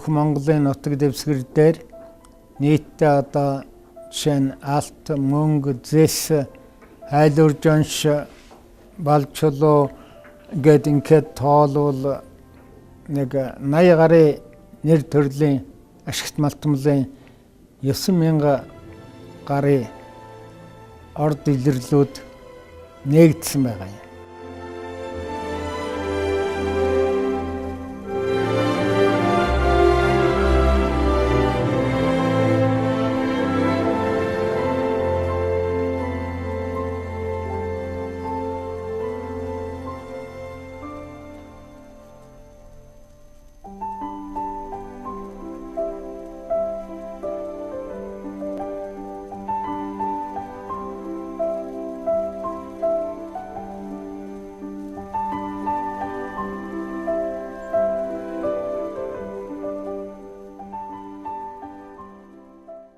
бүх Монголын нутаг дэвсгэр дээр нийтдээ одоо жишээ нь Алт, Мөнгө, Зэс, Хайлуурж онш, Балчулуу гээд ингээд тоолвол нэг 80 гаруй нэр төрлийн ашигт малтмлын 9,000 гаруй орд илэрлүүд нээгдсэн байгаа юм.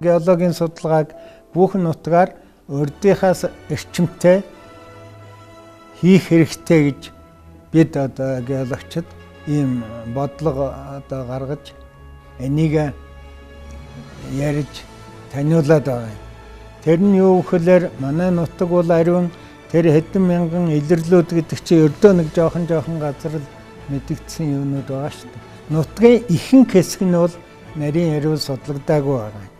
Геологийн судалгааг бүх нутгаар урдынхаас эрчимтэй хийх хэрэгтэй гэж бид одоо геологчид ийм бодлого одоо гаргаж энийг ярьж таниулаад байгаа. Тэр нь юу гэхээр манай нутаг бол ариун тэр хэдэн мянган илэрлүүд гэдэг чинь өрдөө нэг жоохон газар л мэдэгдсэн юмнууд байгаа шүү дээ. Нутгийн ихэнх хэсэг нь бол нарийн ариун судлагдаагүй байгаа.